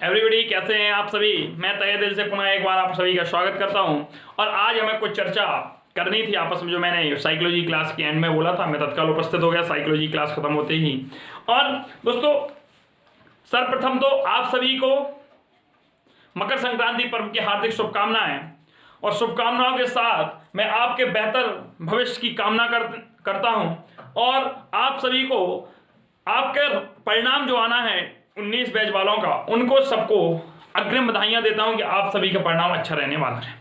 Everybody, कैसे हैं आप सभी। मैं तहे दिल से पुनः एक बार आप सभी का स्वागत करता हूं। और आज हमें कुछ चर्चा करनी थी आपस में, जो मैंने साइकोलॉजी क्लास के एंड में बोला था। मैं तत्काल उपस्थित हो गया साइकोलॉजी क्लास खत्म होते ही। और दोस्तों, सर्वप्रथम तो आप सभी को मकर संक्रांति पर्व की हार्दिक शुभकामनाएं। और शुभकामनाओं के साथ मैं आपके बेहतर भविष्य की कामना करता हूं। और आप सभी को आपके परिणाम जो आना है 19 बैच वालों का, उनको सबको अग्रिम बधाइयां देता हूं कि आप सभी का परिणाम अच्छा रहने वाला है।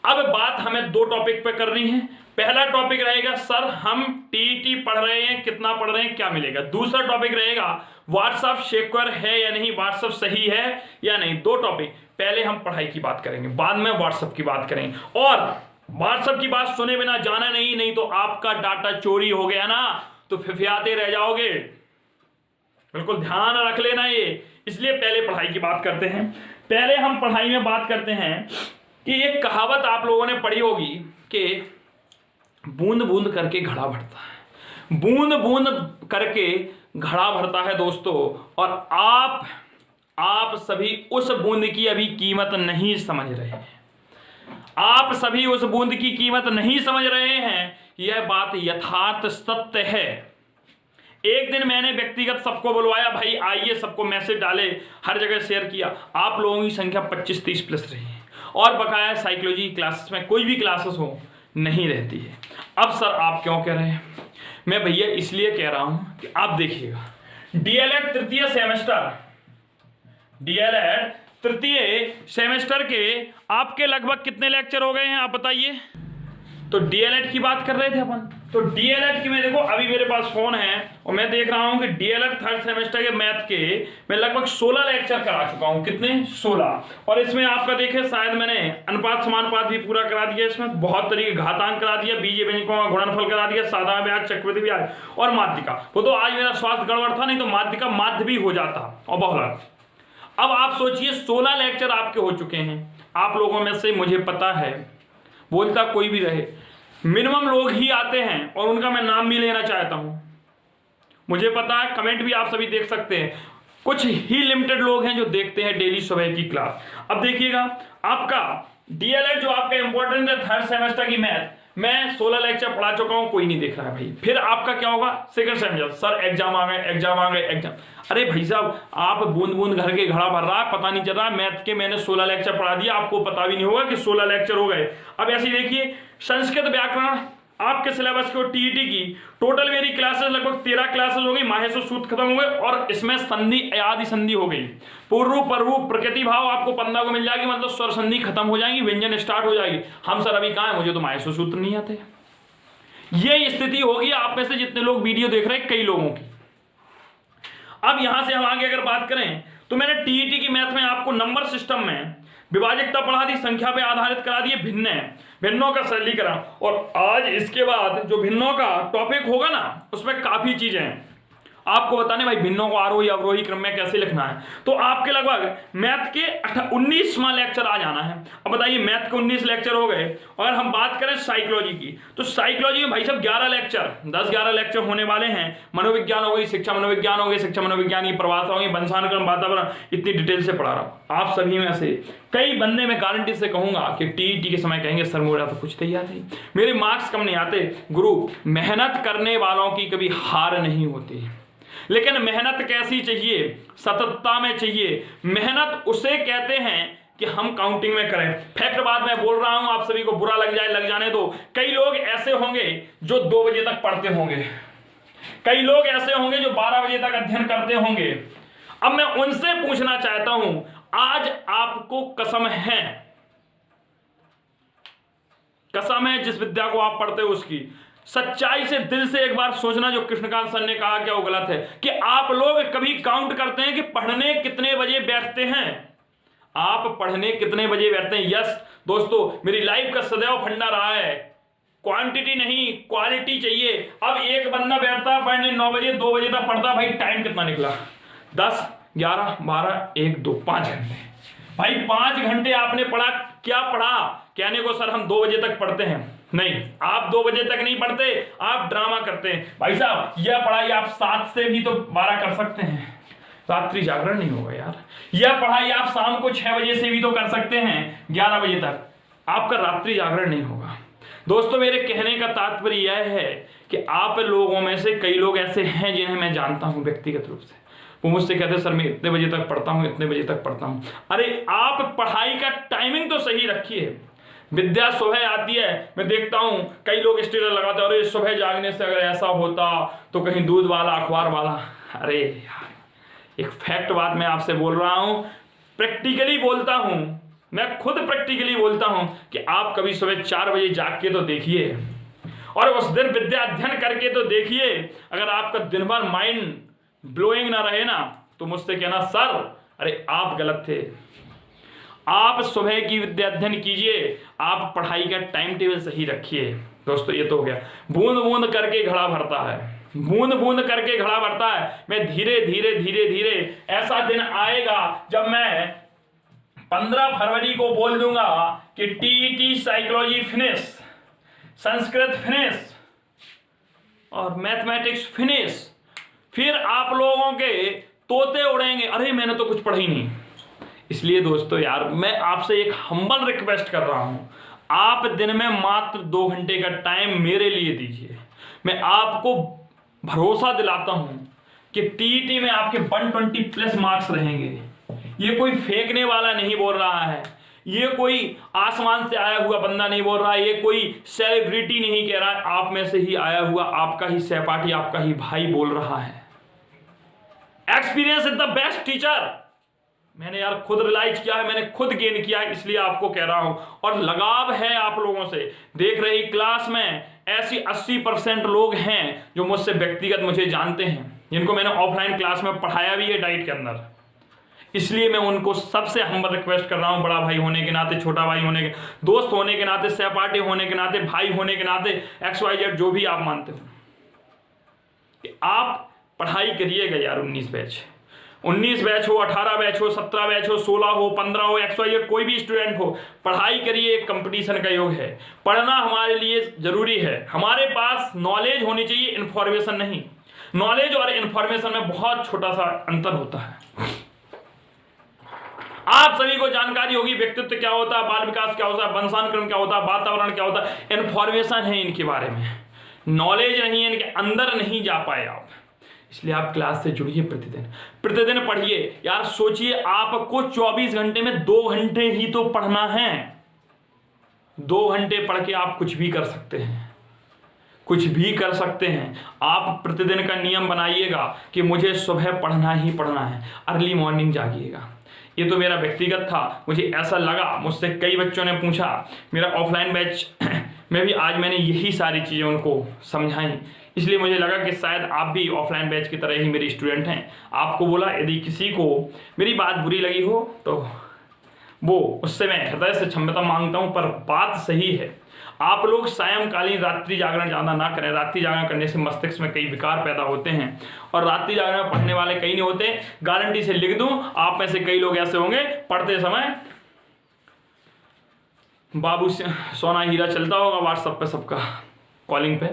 अब बात हमें दो टॉपिक पे करनी है। पहला टॉपिक रहेगा सर हम टीईटी पढ़ रहे हैं, कितना पढ़ रहे हैं, क्या मिलेगा। दूसरा टॉपिक रहेगा व्हाट्सएप सिक्योर है या नहीं, व्हाट्सएप सही है या नहीं। दो टॉपिक, पहले हम पढ़ाई की बात करेंगे, बाद में व्हाट्सएप की बात करेंगे। और व्हाट्सएप की बात सुने बिना जाना नहीं तो आपका डाटा चोरी हो गया ना तो फिफियाते रह जाओगे। बिल्कुल ध्यान रख लेना ये। इसलिए पहले पढ़ाई की बात करते हैं। पहले हम पढ़ाई में बात करते हैं कि एक कहावत आप लोगों ने पढ़ी होगी कि बूंद बूंद करके घड़ा भरता है। बूंद बूंद करके घड़ा भरता है दोस्तों। और आप सभी उस बूंद की अभी कीमत नहीं समझ रहे हैं। आप सभी उस बूंद की कीमत नहीं समझ रहे हैं। यह बात यथार्थ सत्य है। एक दिन मैंने व्यक्तिगत सबको बुलवाया, भाई आइए, सबको मैसेज डाले, हर जगह शेयर किया। आप लोगों की संख्या 25-30 प्लस रही है। और बकाया साइकोलॉजी क्लासेस में कोई भी क्लासेस हो नहीं रहती है। अब सर आप क्यों कह रहे हैं? मैं भैया इसलिए कह रहा हूं कि आप देखिएगा, डीएलएड तृतीय सेमेस्टर के आपके लगभग कितने लेक्चर हो गए हैं आप बताइए। तो डीएलएड की बात कर रहे थे अपन। तो डीएलएड की मैं देखो, अभी मेरे पास फोन है और मैं देख रहा हूं कि डीएलएड थर्ड सेमेस्टर के मैथ के मैं लगभग 16 लेक्चर करा चुका हूं। कितने? 16। और इसमें आपका देखे शायद मैंने अनुपात समानुपात भी पूरा करा दिया। इसमें बहुत तरीके घातांक करा दिया, बीजीय व्यंजकों का गुणनफल करा दिया, साधा ब्याज, चक्रवृद्धि ब्याज और माध्यिका। वो तो आज मेरा स्वास्थ्य गड़बड़ था, नहीं तो माध्यिका माध्य भी हो जाता और बहुलक। अब आप सोचिए 16 लेक्चर आपके हो चुके हैं। आप लोगों में से मुझे पता है, बोलता कोई भी रहे, मिनिमम लोग ही आते हैं और उनका मैं नाम भी लेना चाहता हूं। मुझे पता है, कमेंट भी आप सभी देख सकते हैं। कुछ ही लिमिटेड लोग हैं जो देखते हैं डेली सुबह की क्लास। अब देखिएगा, आपका डीएलएड जो आपका इंपॉर्टेंट है थर्ड सेमेस्टर की मैथ, मैं 16 लेक्चर पढ़ा चुका हूं, कोई नहीं देख रहा है भाई। फिर आपका क्या होगा? सेकंड सेमेस्टर, सर एग्जाम आ गए एग्जाम। अरे भाई साहब, आप बूंद बूंद घर के घड़ा भर रहा, पता नहीं चल रहा। मैथ के मैंने 16 लेक्चर पढ़ा दिया, आपको पता भी नहीं होगा कि 16 लेक्चर हो गए। अब ऐसे देखिए, संस्कृत व्याकरण आपके सिलेबस को टीईटी की टोटल मेरी क्लासेस लगभग 13 क्लासेस हो गई। माहेश्वर सूत्र खत्म हो गए और इसमें संधि आदि संधि हो गई। पूर्व परवु प्रकृति भाव आपको 15 को मिल जाएगी, मतलब स्वर संधि खत्म हो जाएगी, व्यंजन स्टार्ट हो जाएगी। हम सर अभी कहां है, मुझे तो माहेश्वर सूत्र नहीं आते। ये स्थिति होगी आप में से जितने लोग वीडियो देख रहे हैं, कई लोगों की। अब यहां से हम आगे अगर बात करें तो मैंने टीईटी की मैथ में आपको नंबर सिस्टम में विभाजकता पढ़ा दी, संख्या पे आधारित करा दिए, भिन्नों का सरलीकरण। और आज इसके बाद जो भिन्नों का टॉपिक होगा ना, उसमें काफी चीजें हैं आपको बताने, भाई भिन्नों को आरोही अवरोही क्रम में कैसे लिखना है। तो आपके लगभग मैथ के 19वां लेक्चर आ जाना है। अब बताइए, मैथ के 19 लेक्चर हो गए। और हम बात करें साइकोलॉजी की, तो साइकोलॉजी में भाई साहब 11 लेक्चर, 10-11 लेक्चर होने वाले हैं। मनोविज्ञान हो गई, शिक्षा मनोविज्ञान हो गई, शिक्षा मनोविज्ञान की परिभाषा होगी, वंशानुक्रम, वातावरण, इतनी डिटेल से पढ़ा रहा हूं। आप सभी में से कई बंदे में गारंटी से कहूंगा कि टीईटी के समय कहेंगे सर मेरा तो कुछ तैयार नहीं, मेरे मार्क्स कम नहीं आते। गुरु, मेहनत करने वालों की कभी हार नहीं होती, लेकिन मेहनत कैसी चाहिए? सततता में चाहिए। मेहनत उसे कहते हैं कि हम काउंटिंग में करें। फैक्ट बात मैं बोल रहा हूं, आप सभी को बुरा लग जाने दो। कई लोग ऐसे होंगे जो 2 बजे तक पढ़ते होंगे, कई लोग ऐसे होंगे जो 12 बजे तक अध्ययन करते होंगे। अब मैं उनसे पूछना चाहता हूं, आज आपको कसम है जिस विद्या को आप पढ़ते हो उसकी, सच्चाई से दिल से एक बार सोचना, जो कृष्णकांत सर ने कहा क्या वो गलत है कि आप लोग कभी काउंट करते हैं कि पढ़ने कितने बजे बैठते हैं? आप पढ़ने कितने बजे बैठते हैं? यस दोस्तों, मेरी लाइफ का सदैव फंडा रहा है, क्वांटिटी नहीं क्वालिटी चाहिए। अब एक बंदा बैठता है पढ़ने 9 बजे, 2 बजे तक पढ़ता, भाई टाइम कितना निकला? 10, 11, 12, 1, 2, 5 घंटे। भाई 5 घंटे आपने पढ़ा, क्या पढ़ा? कहने को सर हम 2 बजे तक पढ़ते हैं, नहीं, आप 2 बजे तक नहीं पढ़ते, आप ड्रामा करते हैं। भाई साहब, यह पढ़ाई आप 7 से भी तो 12 कर सकते हैं। रात्रि जागरण नहीं होगा यार। यह पढ़ाई आप शाम को 6 बजे से भी तो कर सकते हैं, 11 बजे तक, आपका रात्रि जागरण नहीं होगा। दोस्तों मेरे कहने का तात्पर्य यह है कि आप लोगों में से कई लोग ऐसे हैं जिन्हें मैं जानता हूं व्यक्तिगत रूप से, वो मुझसे कहते हैं सर मैं इतने बजे तक पढ़ता हूं, इतने बजे तक पढ़ता हूं। अरे आप पढ़ाई का टाइमिंग तो सही रखिए। विद्या सुबह आती है, मैं देखता हूं कई लोग स्टेटस लगाते हैं, अरे सुबह जागने से अगर ऐसा होता तो कहीं दूध वाला अखबार वाला। अरे यार एक फैक्ट बात मैं आपसे बोल रहा हूं, प्रैक्टिकली बोलता हूं, मैं खुद प्रैक्टिकली बोलता हूं कि आप कभी सुबह 4 बजे जाग के तो देखिए और उस दिन विद्या अध्ययन करके तो देखिए। अगर आपका दिन भर माइंड ब्लोइंग ना रहे ना तो मुझसे कहना सर अरे आप गलत थे। आप सुबह की विद्या अध्ययन कीजिए, आप पढ़ाई का टाइम टेबल सही रखिए। दोस्तों ये तो हो गया। बूंद बूंद करके घड़ा भरता है, बूंद बूंद करके घड़ा भरता है। मैं धीरे धीरे धीरे धीरे ऐसा दिन आएगा जब मैं 15 फरवरी को बोल दूंगा कि TET psychology finish, Sanskrit finish और मैथमेटिक्स फिनिश। फिर आप लोगों के तोते उड़ेंगे, अरे मैंने तो कुछ पढ़ा ही नहीं। इसलिए दोस्तों यार मैं आपसे एक हम्बल रिक्वेस्ट कर रहा हूं, आप दिन में मात्र 2 घंटे का टाइम मेरे लिए दीजिए। मैं आपको भरोसा दिलाता हूं कि टीईटी में आपके 120 प्लस मार्क्स रहेंगे। ये कोई फेंकने वाला नहीं बोल रहा है, ये कोई आसमान से आया हुआ बंदा नहीं बोल रहा है, ये कोई सेलिब्रिटी नहीं कह रहा है, आप में से ही आया हुआ आपका ही सहपाठी, आपका ही भाई बोल रहा है। Experience is the best teacher. मैंने यार खुद रियलाइज किया है, मैंने खुद गेन किया है, इसलिए आपको कह रहा हूं। और लगाव है आप लोगों से। देख रही क्लास में ऐसी 80% लोग हैं जो मुझसे व्यक्तिगत मुझे जानते हैं, जिनको मैंने ऑफलाइन क्लास में पढ़ाया भी है डाइट के अंदर। इसलिए मैं उनको सबसे हम्बल रिक्वेस्ट कर रहा हूं, बड़ा भाई होने के नाते, छोटा भाई होने के, दोस्त होने के नाते, सहपाठी होने के नाते, भाई होने के नाते, XYZ जो भी आप मानते हो, कि आप पढ़ाई करिएगा यार। 19 बैच हो, 18 बैच हो, 17 बैच हो, 16 हो, 15 हो, XYZ कोई भी स्टूडेंट हो, पढ़ाई करिए। एक कंपटीशन का युग है, पढ़ना हमारे लिए जरूरी है। हमारे पास नॉलेज होनी चाहिए, इंफॉर्मेशन नहीं। नॉलेज और इंफॉर्मेशन में बहुत छोटा सा अंतर होता है। आप सभी को जानकारी होगी व्यक्तित्व क्या होता है, बाल विकास क्या होता है, वंशानुक्रम क्या होता है, वातावरण क्या होता है। इंफॉर्मेशन है इनके बारे में, नॉलेज नहीं है, इनके अंदर नहीं जा पाए आप। इसलिए आप क्लास से जुड़िए, प्रतिदिन पढ़िए। यार सोचिए आपको 24 घंटे में 2 घंटे ही तो पढ़ना है। 2 घंटे पढ़ के आप कुछ भी कर सकते हैं, कुछ भी कर सकते हैं। आप प्रतिदिन का नियम बनाइएगा कि मुझे सुबह पढ़ना ही पढ़ना है, अर्ली मॉर्निंग जागिएगा। ये तो मेरा व्यक्तिगत था, मुझे ऐसा लगा, मुझसे कई बच्चों ने पूछा। मेरा ऑफलाइन बैच में भी आज मैंने यही सारी चीज़ें उनको समझाई, इसलिए मुझे लगा कि शायद आप भी ऑफलाइन बैच की तरह ही मेरे स्टूडेंट हैं। आपको बोला यदि किसी को मेरी बात बुरी लगी हो तो वो उससे मैं हृदय से क्षमता मांगता हूं, पर बात सही है। आप लोग सायंकालीन रात्रि जागरण ज़्यादा ना करें। रात्रि जागरण करने से मस्तिष्क में कई विकार पैदा होते हैं और रात्रि जागरण में पढ़ने वाले कई नहीं होते। गारंटी से लिख दूं, आप में से कई लोग ऐसे होंगे पढ़ते समय बाबू सोना हीरा चलता होगा व्हाट्सएप पे सबका, कॉलिंग पे।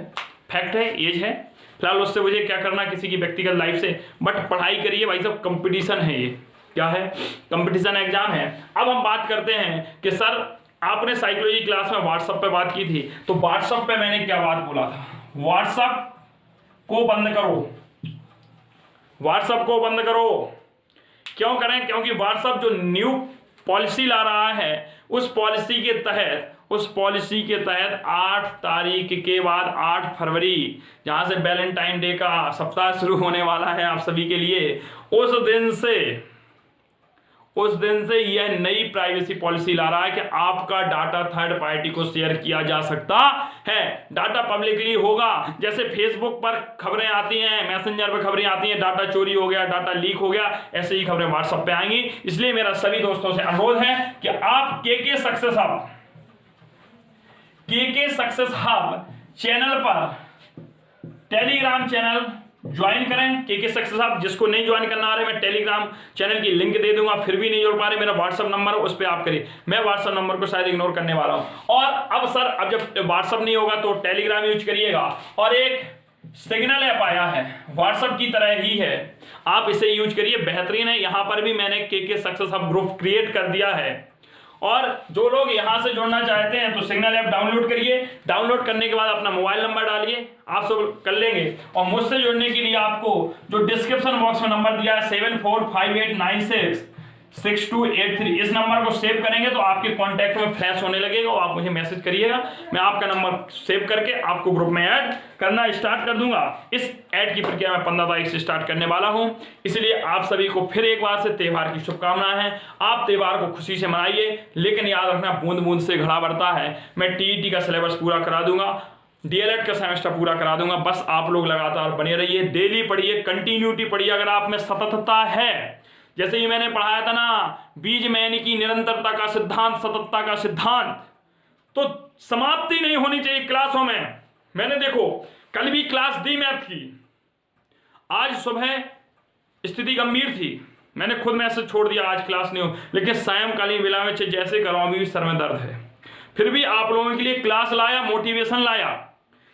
फैक्ट है, एज है, फिलहाल उससे मुझे क्या करना किसी की व्यक्तिगत लाइफ से। बट पढ़ाई करिए भाई साहब, कंपटीशन है। ये क्या है? कंपटीशन एग्जाम है। अब हम बात करते हैं कि सर आपने साइकोलॉजी क्लास में व्हाट्सएप पे बात की थी, तो व्हाट्सएप पे मैंने क्या बात बोला था? व्हाट्सएप को बंद करो, व्हाट्सएप को बंद करो। क्यों करें? क्योंकि व्हाट्सएप जो न्यू पॉलिसी ला रहा है, उस पॉलिसी के तहत 8 तारीख के बाद 8 फरवरी, जहां से वैलेंटाइन डे का सप्ताह शुरू होने वाला है आप सभी के लिए, उस दिन से यह नई प्राइवेसी पॉलिसी ला रहा है कि आपका डाटा थर्ड पार्टी को शेयर किया जा सकता है। डाटा पब्लिकली होगा। जैसे फेसबुक पर खबरें आती हैं, मैसेंजर पर खबरें आती हैं, डाटा चोरी हो गया, डाटा लीक हो गया, ऐसे ही खबरें व्हाट्सएप पे आएंगी। इसलिए मेरा सभी दोस्तों से अनुरोध है कि आप केके सक्सेस हब चैनल पर टेलीग्राम चैनल ज्वाइन करें। केके सक्सेस हब, जिसको नहीं ज्वाइन करना आ रहा है मैं टेलीग्राम चैनल की लिंक दे दूंगा, फिर भी नहीं जोड़ पा रहे, मेरा व्हाट्सएप नंबर है, उस पर आप करिए। मैं व्हाट्सएप नंबर को शायद इग्नोर करने वाला हूं। और अब सर, अब जब व्हाट्सएप नहीं होगा तो टेलीग्राम यूज करिएगा। और एक सिग्नल ऐप आया है, व्हाट्सएप की तरह ही है, आप इसे यूज करिए, बेहतरीन है। यहां पर भी मैंने के सक्सेस हब ग्रुप क्रिएट कर दिया है, और जो लोग यहां से जुड़ना चाहते हैं तो सिग्नल ऐप डाउनलोड करिए। डाउनलोड करने के बाद अपना मोबाइल नंबर डालिए, आप सब कर लेंगे। और मुझसे जुड़ने के लिए आपको जो डिस्क्रिप्शन बॉक्स में नंबर दिया है 7458966283, इस नंबर को सेव करेंगे तो आपके कॉन्टैक्ट में फ्लैश होने लगेगा और आप मुझे मैसेज करिएगा, मैं आपका नंबर सेव करके आपको ग्रुप में ऐड करना स्टार्ट कर दूंगा। इस ऐड की प्रक्रिया मैं 15 तारीख से स्टार्ट करने वाला हूं, इसलिए आप सभी को फिर एक बार से त्योहार की शुभकामनाएं हैं। आप त्योहार को खुशी से मनाइए, लेकिन याद रखना बूंद बूंद से घड़ा बढ़ता है। मैं टीईटी का सिलेबस पूरा करा दूंगा, डीएलएड का सेमेस्टर पूरा करा दूंगा, बस आप लोग लगातार बने रहिए, डेली पढ़िए, कंटिन्यूटी पढ़िए। अगर आप में सततता है, जैसे ही मैंने पढ़ाया था ना, बीज में यानी कि निरंतरता का सिद्धांत, सततता का सिद्धांत, तो समाप्ति नहीं होनी चाहिए क्लासों में। मैंने देखो कल भी क्लास दी मैथ की, आज सुबह स्थिति गंभीर थी, मैंने खुद मैसेज छोड़ दिया आज क्लास नहीं हो, लेकिन सायंकालीन वेला में जैसे करो अभी भी सर में दर्द है, फिर भी आप लोगों के लिए क्लास लाया, मोटिवेशन लाया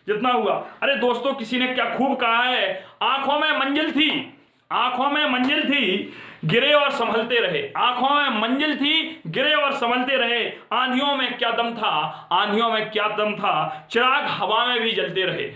जितना हुआ। अरे दोस्तों, किसी ने क्या खूब कहा है, आंखों में मंजिल थी, आंखों में मंजिल थी, गिरे और संभलते रहे। आंखों में मंजिल थी, गिरे और संभलते रहे। आंधियों में क्या दम था, आंधियों में क्या दम था, चिराग हवा में भी जलते रहे,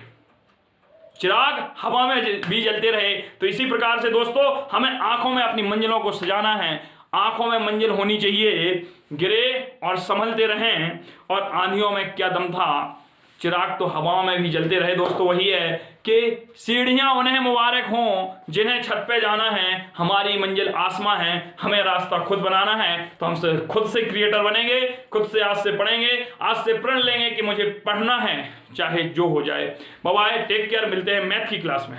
चिराग हवा में भी जलते रहे। तो इसी प्रकार से दोस्तों, हमें आंखों में अपनी मंजिलों को सजाना है, आंखों में मंजिल होनी चाहिए, गिरे और संभलते रहें, और आंधियों में क्या दम था, चिराग तो हवा में भी जलते रहे। दोस्तों वही है कि सीढ़ियां उन्हें मुबारक हों जिन्हें छत पे जाना है, हमारी मंजिल आसमां है, हमें रास्ता खुद बनाना है। तो हम खुद से क्रिएटर बनेंगे, खुद से आज से पढ़ेंगे, आज से प्रण लेंगे कि मुझे पढ़ना है चाहे जो हो जाए। बाय बाय, टेक केयर, मिलते हैं मैथ की क्लास में।